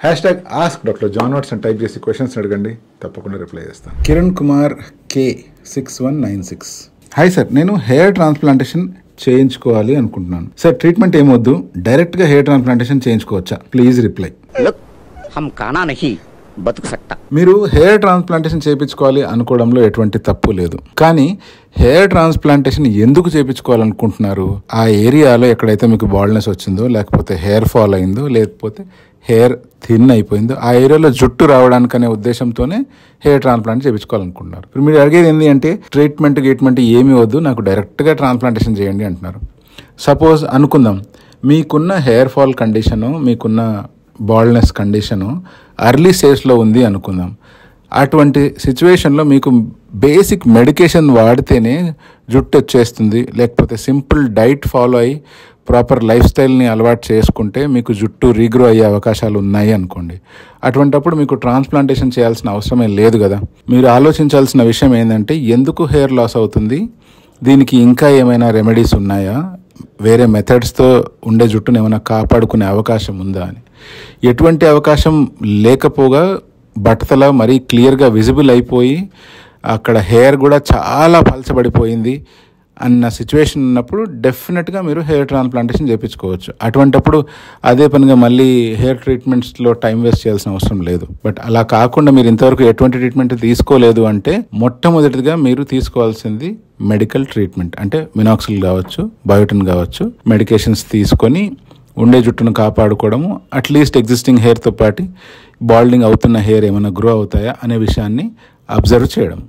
Hashtag ask doctor John what's అని type చేసి questions అడగండి, తప్పకుండా రిప్లై చేస్తాను. Kiran Kumar K 6196. Hi sir, నేను హెయిర్ ట్రాన్స్ప్లాంటేషన్ చేయించుకోవాలి అనుకుంటున్నాను సార్. ట్రీట్మెంట్ ఏమొద్దు, డైరెక్ట్ గా హెయిర్ ట్రాన్స్ప్లాంటేషన్ చేయించుకోవచ్చా? Please reply. మీరు హెయిర్ ట్రాన్స్ప్లాంటేషన్ చేయించుకోవాలి అనుకోవడంలో ఎటువంటి తప్పు లేదు, కానీ హెయిర్ ట్రాన్స్ప్లాంటేషన్ ఎందుకు చేయించుకోవాలనుకుంటున్నారు? ఆ ఏరియాలో ఎక్కడైతే మీకు బాల్డ్నెస్ వచ్చిందో, లేకపోతే హెయిర్ ఫాల్ అయిందో, లేకపోతే హెయిర్ థిన్ అయిపోయిందో, ఆ ఏరియాలో జుట్టు రావడానికి అనే ఉద్దేశంతోనే హెయిర్ ట్రాన్స్ప్లాంట్ చేయించుకోవాలనుకుంటున్నారు. ఇప్పుడు మీరు అడిగేది ఏంటి అంటే ట్రీట్మెంట్ ఏమీ వద్దు, నాకు డైరెక్ట్గా ట్రాన్స్ప్లాంటేషన్ చేయండి అంటున్నారు. సపోజ్ అనుకుందాం మీకున్న హెయిర్ ఫాల్ కండిషను, మీకున్న బాల్డ్నెస్ కండిషను అర్లీ స్టేజ్లో ఉంది అనుకుందాం. అటువంటి సిచ్యువేషన్లో మీకు బేసిక్ మెడికేషన్ వాడితేనే జుట్టు వచ్చేస్తుంది, లేకపోతే సింపుల్ డైట్ ఫాలో అయ్యి ప్రాపర్ లైఫ్ స్టైల్ని అలవాటు చేసుకుంటే మీకు జుట్టు రీగ్రో అయ్యే అవకాశాలు ఉన్నాయి అనుకోండి. అటువంటప్పుడు మీకు ట్రాన్స్ప్లాంటేషన్ చేయాల్సిన అవసరమే లేదు కదా. మీరు ఆలోచించాల్సిన విషయం ఏంటంటే ఎందుకు హెయిర్ లాస్ అవుతుంది, దీనికి ఇంకా ఏమైనా రెమెడీస్ ఉన్నాయా, వేరే మెథడ్స్తో ఉండే జుట్టును ఏమైనా కాపాడుకునే అవకాశం ఉందా అని. ఎటువంటి అవకాశం లేకపోగా బట్టతల మరీ క్లియర్గా విజిబుల్ అయిపోయి అక్కడ హెయిర్ కూడా చాలా పలచబడిపోయింది అన్న సిచ్యువేషన్ ఉన్నప్పుడు డెఫినెట్గా మీరు హెయిర్ ట్రాన్స్ప్లాంటేషన్ చేయించుకోవచ్చు. అటువంటప్పుడు అదే పనిగా మళ్ళీ హెయిర్ ట్రీట్మెంట్స్లో టైం వేస్ట్ చేయాల్సిన అవసరం లేదు. బట్ అలా కాకుండా మీరు ఇంతవరకు ఎటువంటి ట్రీట్మెంట్ తీసుకోలేదు అంటే మొట్టమొదటిగా మీరు తీసుకోవాల్సింది మెడికల్ ట్రీట్మెంట్. అంటే మినాక్సిల్ కావచ్చు, బయోటిన్ కావచ్చు, మెడికేషన్స్ తీసుకొని ఉండే జుట్టును కాపాడుకోవడము, అట్లీస్ట్ ఎగ్జిస్టింగ్ హెయిర్తో పాటు బాల్డింగ్ అవుతున్న హెయిర్ ఏమైనా గ్రో అవుతాయా అనే విషయాన్ని అబ్జర్వ్ చేయడం.